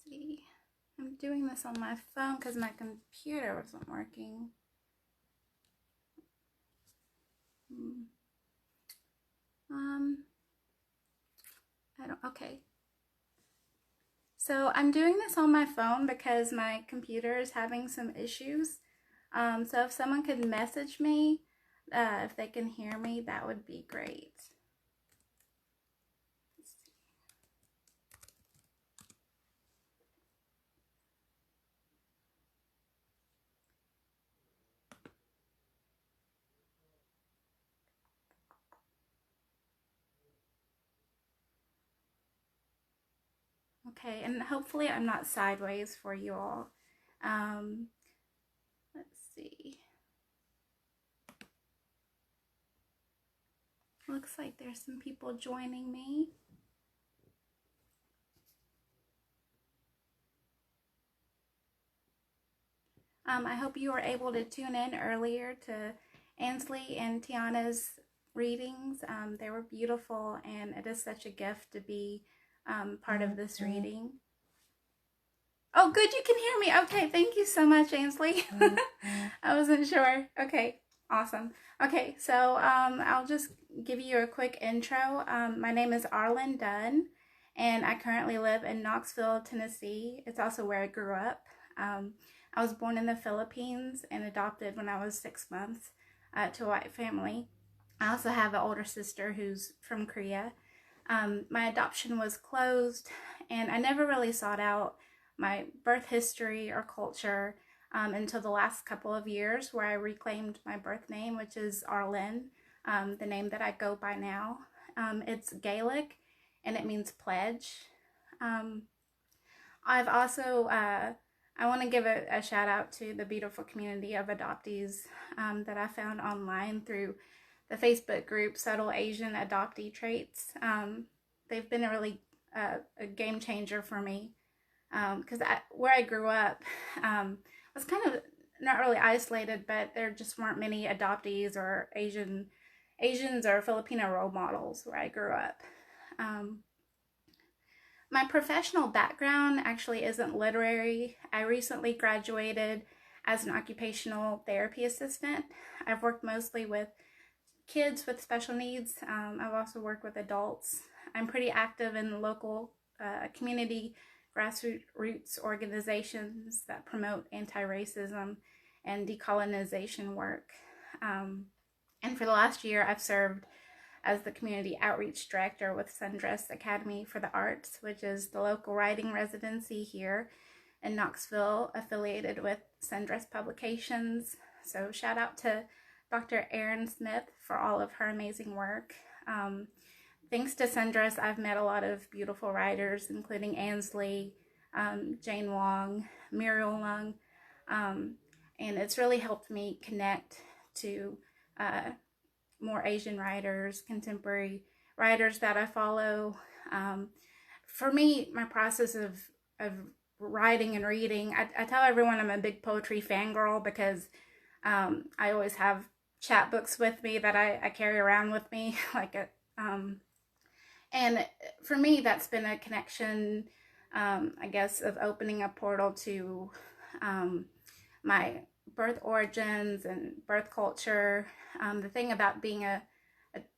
see. I'm doing this on my phone because my computer wasn't working. I don't, okay. So I'm doing this on my phone because my computer is having some issues. So if someone could message me, if they can hear me, that would be great. Okay, and hopefully I'm not sideways for you all. Um, let's see. Looks like there's some people joining me. I hope you were able to tune in earlier to Ansley and Tiana's readings. They were beautiful, and it is such a gift to be part of this reading. Oh, good, you can hear me. Okay, thank you so much, Ansley. I wasn't sure. Okay, awesome. Okay, so I'll just give you a quick intro. My name is Arlynn Dunn, and I currently live in Knoxville, Tennessee. It's also where I grew up. I was born in the Philippines and adopted when I was 6 months to a white family. I also have an older sister who's from Korea. My adoption was closed, and I never really sought out my birth history or culture until the last couple of years, where I reclaimed my birth name, which is Arlynn, the name that I go by now. It's Gaelic, and it means pledge. I've also, I want to give a shout out to the beautiful community of adoptees that I found online through the Facebook group Subtle Asian Adoptee Traits. They've been a really a game changer for me because where I grew up was kind of not really isolated, but there just weren't many adoptees or Asians or Filipino role models where I grew up. My professional background actually isn't literary. I recently graduated as an occupational therapy assistant. I've worked mostly with kids with special needs. I've also worked with adults. I'm pretty active in the local community grassroots organizations that promote anti-racism and decolonization work. And for the last year, I've served as the community outreach director with Sundress Academy for the Arts, which is the local writing residency here in Knoxville, affiliated with Sundress Publications. So shout out to Dr. Erin Smith for all of her amazing work. Thanks to Sundress, I've met a lot of beautiful writers, including Ansley, Jane Wong, Muriel Lung, and it's really helped me connect to more Asian writers, contemporary writers that I follow. For me, my process of writing and reading, I tell everyone I'm a big poetry fangirl because I always have chapbooks with me that I carry around with me, and for me, that's been a connection, I guess, of opening a portal to my birth origins and birth culture. The thing about being a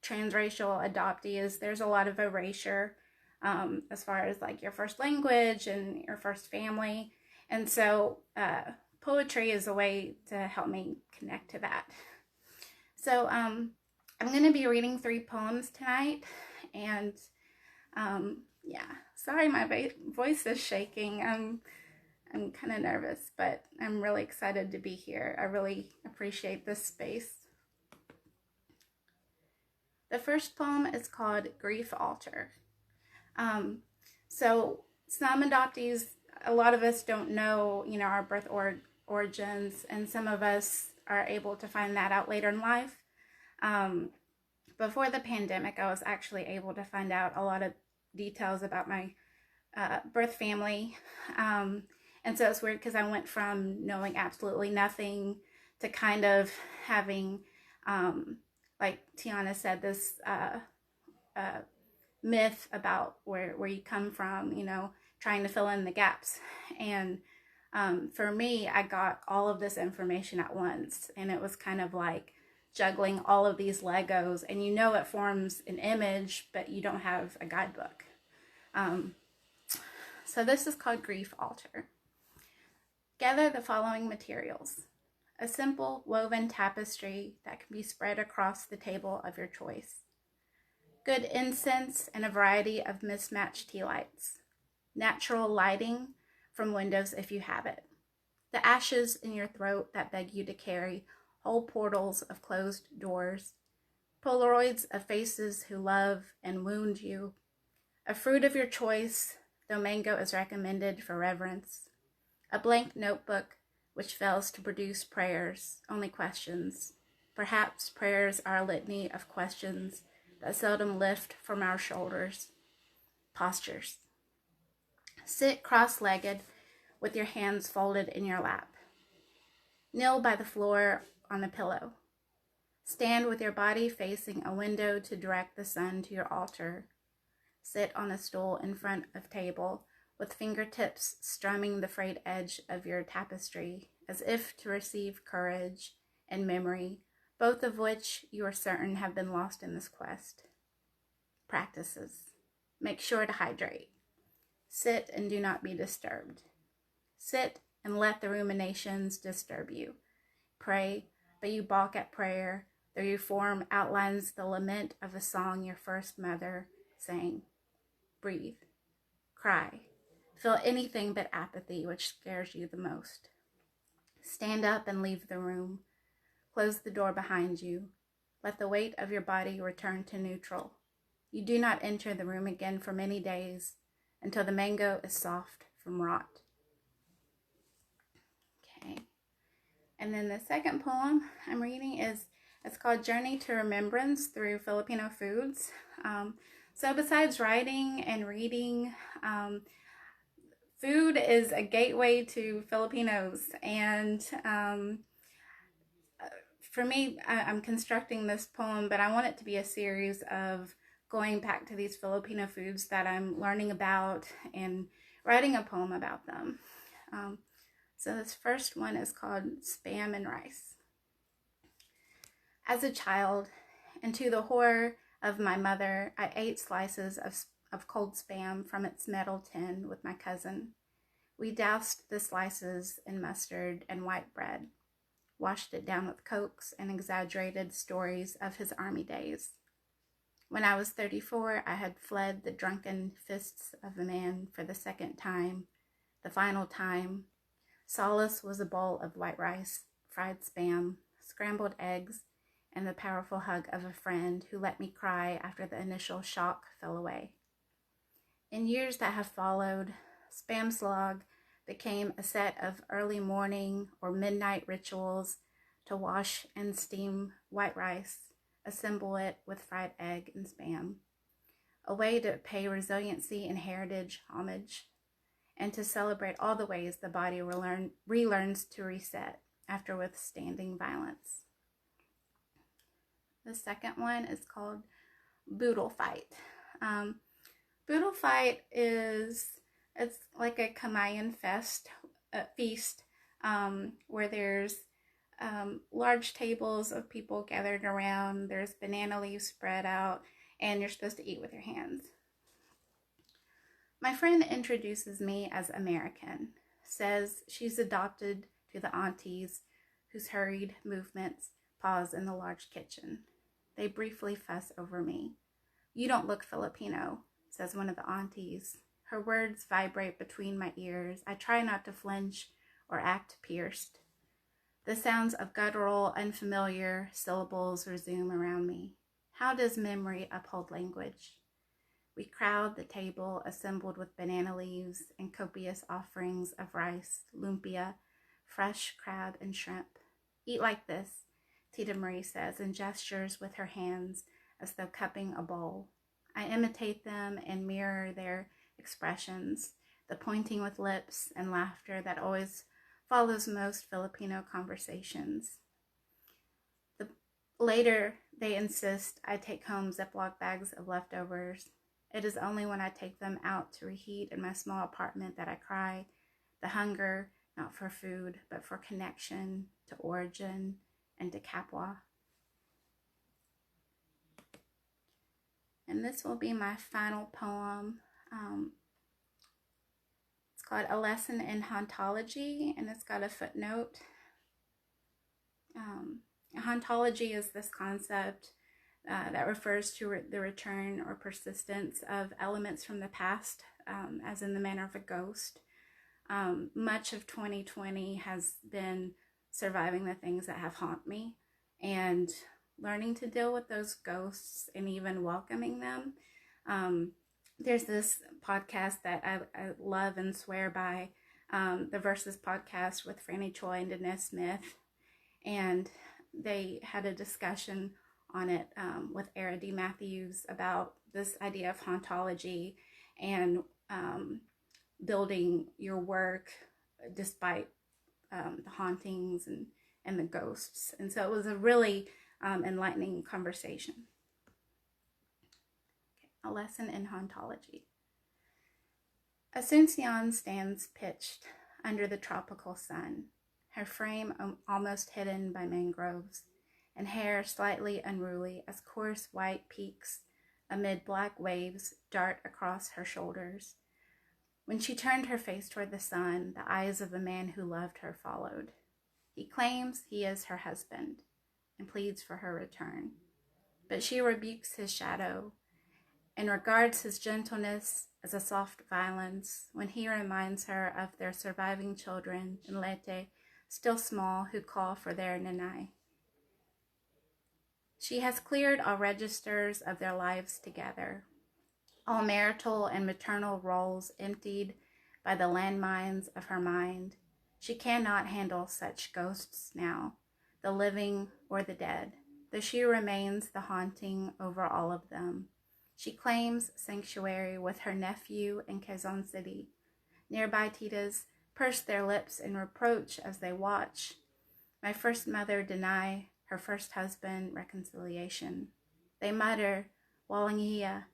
transracial adoptee is there's a lot of erasure as far as like your first language and your first family. And so poetry is a way to help me connect to that. So I'm going to be reading 3 poems tonight. And yeah, sorry my voice is shaking. I'm kind of nervous, but I'm really excited to be here. I really appreciate this space. The first poem is called Grief Altar. So some adoptees, a lot of us don't know, our birth origins, and some of us are able to find that out later in life. Before the pandemic, I was actually able to find out a lot of details about my birth family. And so it's weird because I went from knowing absolutely nothing to kind of having, like Tiana said, this myth about where you come from, trying to fill in the gaps. And for me, I got all of this information at once, and it was kind of like juggling all of these Legos, and you know it forms an image, but you don't have a guidebook. So this is called Grief Altar. Gather the following materials. A simple woven tapestry that can be spread across the table of your choice. Good incense and a variety of mismatched tea lights. Natural lighting from windows if you have it. The ashes in your throat that beg you to carry whole portals of closed doors. Polaroids of faces who love and wound you. A fruit of your choice, though mango is recommended for reverence. A blank notebook which fails to produce prayers, only questions. Perhaps prayers are a litany of questions that seldom lift from our shoulders. Postures. Sit cross-legged with your hands folded in your lap. Kneel by the floor on a pillow. Stand with your body facing a window to direct the sun to your altar. Sit on a stool in front of table with fingertips strumming the frayed edge of your tapestry as if to receive courage and memory, both of which you are certain have been lost in this quest. Practices. Make sure to hydrate. Sit and do not be disturbed. Sit and let the ruminations disturb you. Pray, but you balk at prayer, though your form outlines the lament of a song your first mother sang. Breathe. Cry. Feel anything but apathy, which scares you the most. Stand up and leave the room. Close the door behind you. Let the weight of your body return to neutral. You do not enter the room again for many days until the mango is soft from rot. Okay. And then the second poem I'm reading it's called Journey to Remembrance through Filipino Foods. So besides writing and reading, food is a gateway to Filipinos. And for me, I'm constructing this poem, but I want it to be a series of going back to these Filipino foods that I'm learning about and writing a poem about them. So this first one is called Spam and Rice. As a child, and to the horror of my mother, I ate slices of cold spam from its metal tin with my cousin. We doused the slices in mustard and white bread, washed it down with Cokes and exaggerated stories of his army days. When I was 34, I had fled the drunken fists of a man for the second time, the final time. Solace was a bowl of white rice, fried spam, scrambled eggs, and the powerful hug of a friend who let me cry after the initial shock fell away. In years that have followed, Spam Slog became a set of early morning or midnight rituals to wash and steam white rice, assemble it with fried egg and spam, a way to pay resiliency and heritage homage, and to celebrate all the ways the body relearns to reset after withstanding violence. The second one is called Boodle Fight. Boodle Fight it's like a Kamayan feast where there's large tables of people gathered around. There's banana leaves spread out, and you're supposed to eat with your hands. My friend introduces me as American, says she's adopted to the aunties whose hurried movements pause in the large kitchen. They briefly fuss over me. You don't look Filipino, says one of the aunties. Her words vibrate between my ears. I try not to flinch or act pierced. The sounds of guttural, unfamiliar syllables resume around me. How does memory uphold language? We crowd the table assembled with banana leaves and copious offerings of rice, lumpia, fresh crab, and shrimp. Eat like this, Tita Marie says, and gestures with her hands as though cupping a bowl. I imitate them and mirror their expressions, the pointing with lips and laughter that always follows most Filipino conversations. Later, they insist I take home Ziploc bags of leftovers. It is only when I take them out to reheat in my small apartment that I cry. The hunger, not for food, but for connection to origin and to Capua. And this will be my final poem. It's called A Lesson in Hauntology, and it's got a footnote. Hauntology is this concept that refers to the return or persistence of elements from the past, as in the manner of a ghost. Much of 2020 has been surviving the things that have haunted me and learning to deal with those ghosts and even welcoming them. There's this podcast that I love and swear by, the Versus podcast with Franny Choi and Dennis Smith, and they had a discussion on it with Era D. Matthews about this idea of hauntology and building your work despite the hauntings and the ghosts. And so it was a really enlightening conversation. Okay, a lesson in hauntology. Asuncion stands pitched under the tropical sun, her frame almost hidden by mangroves, and hair slightly unruly as coarse white peaks amid black waves dart across her shoulders. When she turned her face toward the sun, the eyes of the man who loved her followed. He claims he is her husband and pleads for her return, but she rebukes his shadow and regards his gentleness as a soft violence when he reminds her of their surviving children in Leyte, still small, who call for their nanay. She has cleared all registers of their lives together, all marital and maternal roles emptied by the landmines of her mind. She cannot handle such ghosts now, the living or the dead, though she remains the haunting over all of them. She claims sanctuary with her nephew in Quezon City. Nearby titas purse their lips in reproach as they watch. My first mother deny her first husband reconciliation. They mutter, Walangia,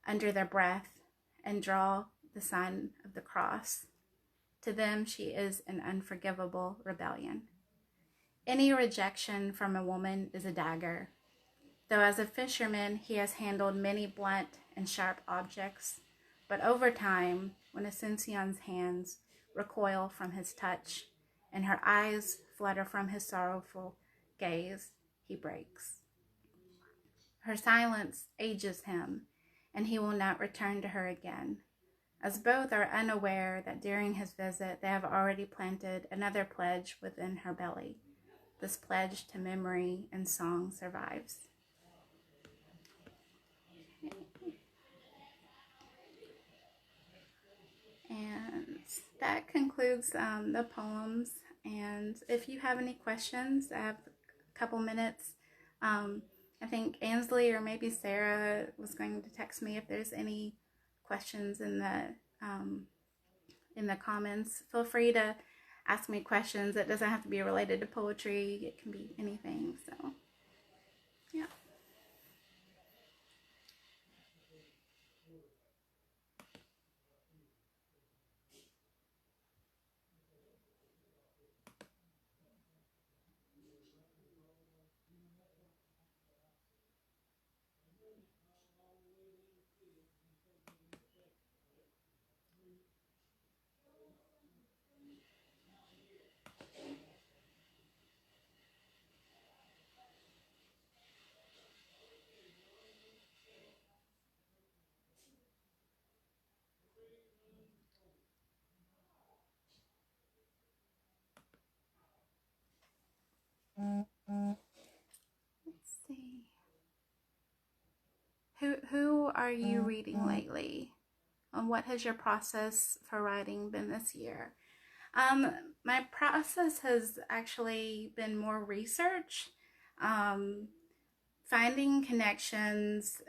under their breath, and draw the sign of the cross. To them, she is an unforgivable rebellion. Any rejection from a woman is a dagger, though as a fisherman, he has handled many blunt and sharp objects. But over time, when Asuncion's hands recoil from his touch and her eyes flutter from his sorrowful gaze, he breaks. Her silence ages him, and he will not return to her again, as both are unaware that during his visit they have already planted another pledge within her belly. This pledge to memory and song survives. And that concludes the poems. And if you have any questions, I have a couple minutes. I think Ansley or maybe Sarah was going to text me if there's any questions in the comments. Feel free to ask me questions. It doesn't have to be related to poetry. It can be anything. So, yeah. Let's see. Who are you reading lately? What has your process for writing been this year? My process has actually been more research, finding connections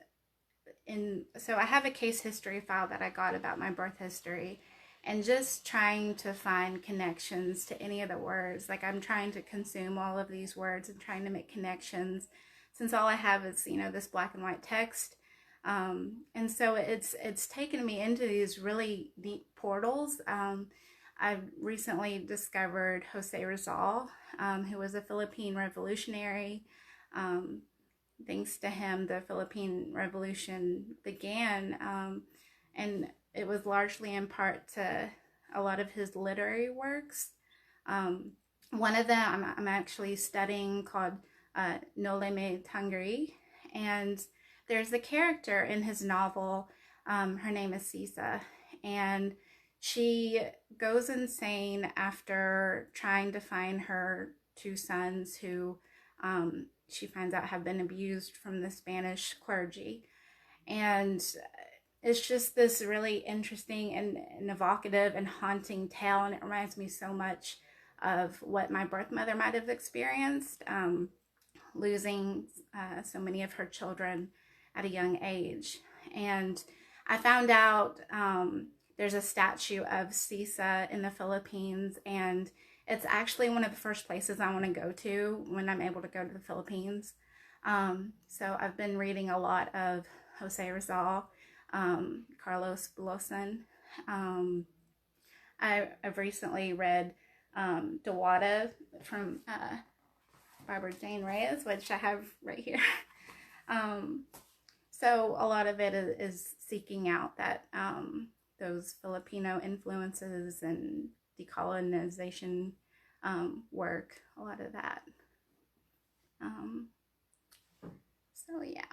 so I have a case history file that I got about my birth history, and just trying to find connections to any of the words. Like, I'm trying to consume all of these words and trying to make connections, since all I have is, this black and white text. And so it's taken me into these really deep portals. I've recently discovered Jose Rizal, who was a Philippine revolutionary. Um, Thanks to him, the Philippine Revolution began, and it was largely in part to a lot of his literary works. Um, One of them I'm actually studying called Noleme Tangri, and there's a character in his novel. Her name is Sisa, and she goes insane after trying to find her two sons who she finds out have been abused from the Spanish clergy. And it's just this really interesting and evocative and haunting tale, and it reminds me so much of what my birth mother might have experienced, losing so many of her children at a young age. And I found out there's a statue of Sisa in the Philippines, and it's actually one of the first places I want to go to when I'm able to go to the Philippines. So I've been reading a lot of Jose Rizal, Carlos Bulosan. I've recently read Dewada from Barbara Jane Reyes, which I have right here. So a lot of it is seeking out that those Filipino influences and decolonization work, a lot of that. So yeah.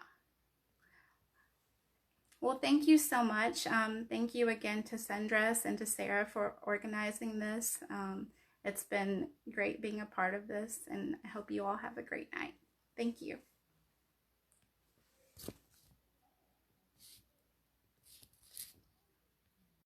Well, thank you so much. Thank you again to Sendress and to Sarah for organizing this. It's been great being a part of this, and I hope you all have a great night. Thank you.